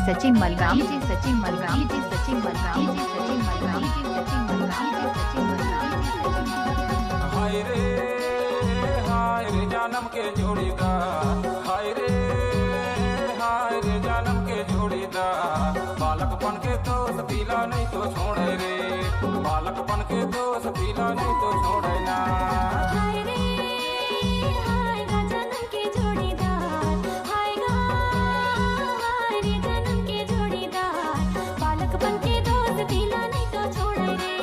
Sachin Malgam, DJ Sachin Malgam, DJ Sachin Malgam, DJ Sachin Malgam, DJ Sachin Malgam, DJ Sachin Malgam. हाय रे जानम के जोड़ीदार, हाय रे जानम के जोड़ीदार। बालकपन के दोस्त पीला नहीं तो छोड़े रे, बालकपन के दोस्त पीला नहीं तो छोड़े ना। हाय रे जन्म के जोड़ीदार, हाय रे जन्म के जोड़ीदार। बालकपन के दोस्त पीला नहीं तो छोड़े रे,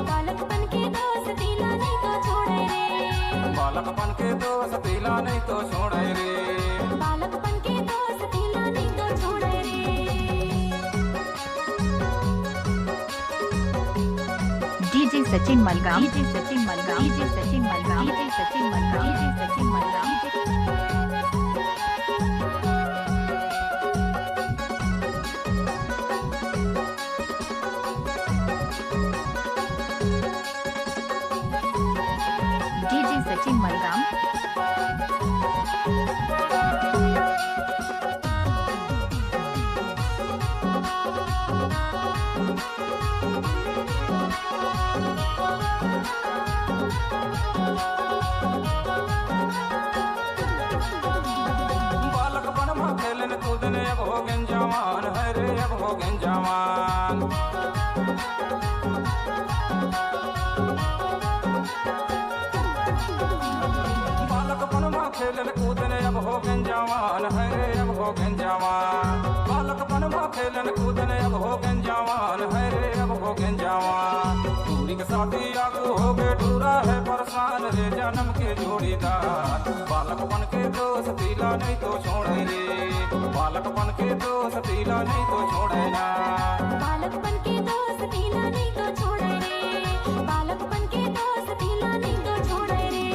बालकपन के दोस्त पीला नहीं तो छोड़े रे, बालकपन के दोस्त पीला नहीं तो छोड़े रे, बालकपन के दोस्त पीला नहीं तो छोड़े रे। DJ Sachin Malgam, DJ Sachin Malgam, DJ Sachin Malgam, DJ Sachin Malgam, DJ Sachin Malgam. DJ Sachin Malgam. बालकपन में खेलन कूदन अब हो गए जवान, है रे अब हो गए जवान। बालकपन में खेलन कूदन अब हो गए जवान, है रे अब हो गए जवान। बालकपन में खेलन कूदन अब हो गए जवान, है रे अब हो गए जवान। दूरी के साथी आगू हो गए डूरा है परेशान रे जन्म के जोड़ीदार। बालकपन के दोस्त पीला नहीं तो छोड़े रे, बालकपन के दोस्त पीला नहीं तो छोड़े ना। बालकपन के दोस्त पीला नहीं तो छोड़े रे, बालकपन के दोस्त पीला नहीं तो छोड़े रे।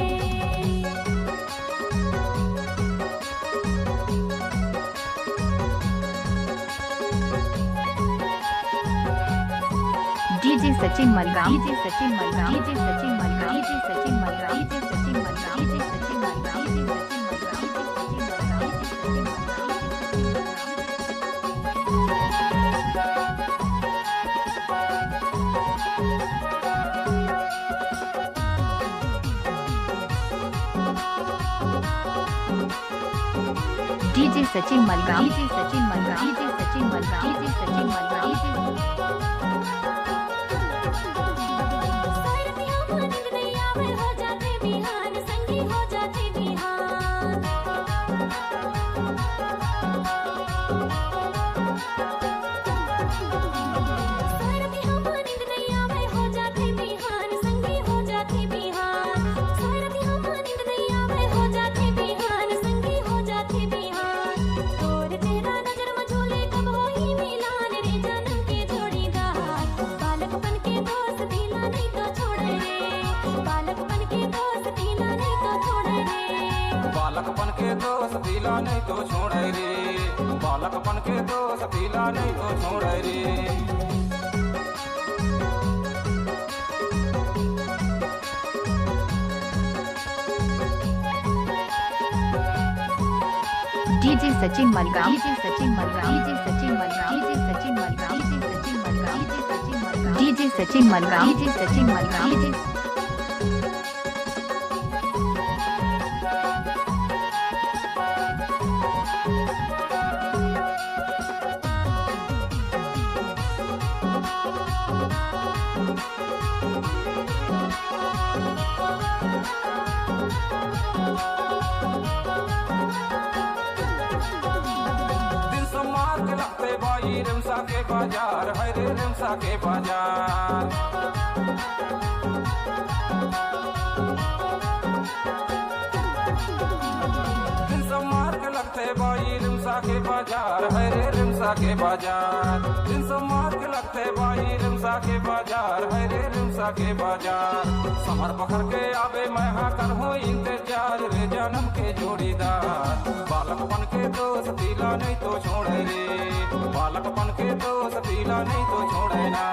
DJ Sachin Malgam, DJ Sachin Malgam, DJ Sachin Malgam, DJ Sachin Malgam, DJ Sachin Malgam, DJ Sachin Malgam, DJ Sachin Malgam, DJ Sachin Malgam, DJ Sachin Malgam, DJ Sachin Malgam, DJ Sachin Malgam, DJ Sachin Malgam. सोरतियों को नींद नहीं आवे हो जाते बिहान, संगी हो जाते बिहान। सोरतियों को नींद नहीं आवे हो जाते बिहान, संगी हो जाते बिहान। सोरतियों को नींद नहीं आवे हो जाते बिहान, संगी हो जाते बिहान। तोर चेहरा नजर में झूले कब हो ही मिलान रे जन्म के जोड़ीदार। बालकपन के दोस्त पीला नहीं तो छोड़े रे, बालकपन के दोस्त पीला नहीं तो छोड़े रे, बालकपन के दोस्त पीला नहीं तो छोड़े रे, बालकपन के दोस्त पीला नहीं तो छोड़े रे। DJ Sachin Malgam, DJ Sachin Malgam, DJ Sachin Malgam, DJ Sachin Malgam, DJ Sachin Malgam, DJ Sachin Malgam, DJ Sachin Malgam, DJ दिन सोमवार के लगते बाई रिमसा के बाजार, है रे रिमसा के बाजार। दिन सोमवार के लगते बाई रिमसा के बाजार, है रे रिमसा के बाजार। दिन सोमवार के लगते बाई रिमसा के बाजार, है रे रिमसा के बाजार। समर पकड़ के आवे मैं हाँ कर हूँ इंतजार रे जन्म के जोड़ीदार। बालकपन के दोस्त पीला नहीं तो छोड़े रे, बालकपन के दोस्त पीला नहीं तो छोड़े ना।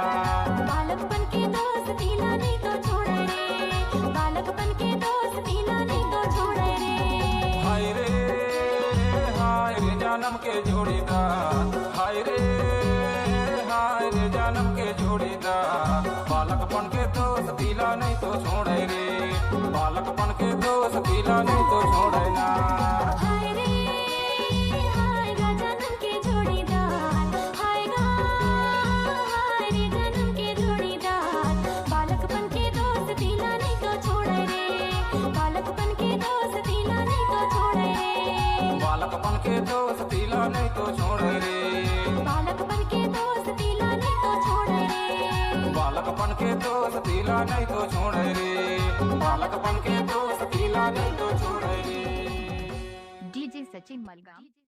बालकपन के दोस्त पीला नहीं तो छोड़े रे, बालकपन के दोस्त पीला नहीं तो छोड़े रे। हाय रे जन्म के जोड़ीदार, हाय रे जन्म के जोड़ीदार। बालकपन के दोस्त दिला नहीं तो छोड़े रे, बालकपन के दोस्त दिला नहीं तो छोड़े ना। हाय रे जन्म के जोड़ीदार, हाय रे जन्म के जोड़ीदार। बालकपन के दोस्त दिला नहीं तो छोड़े रे, बालकपन के दोस्त दिला नहीं तो छोड़े रे, बालकपन के दोस्त दिला नहीं तो छोड़े रे, बालकपन के दोस्त दिला नहीं तो छोड़े रे, बालकपन के दोस्त दिला नहीं तो छोड़े रे, बालकपन के दोस्त दिला नहीं तो छोड़े रे। डीजे सचिन मलगाम।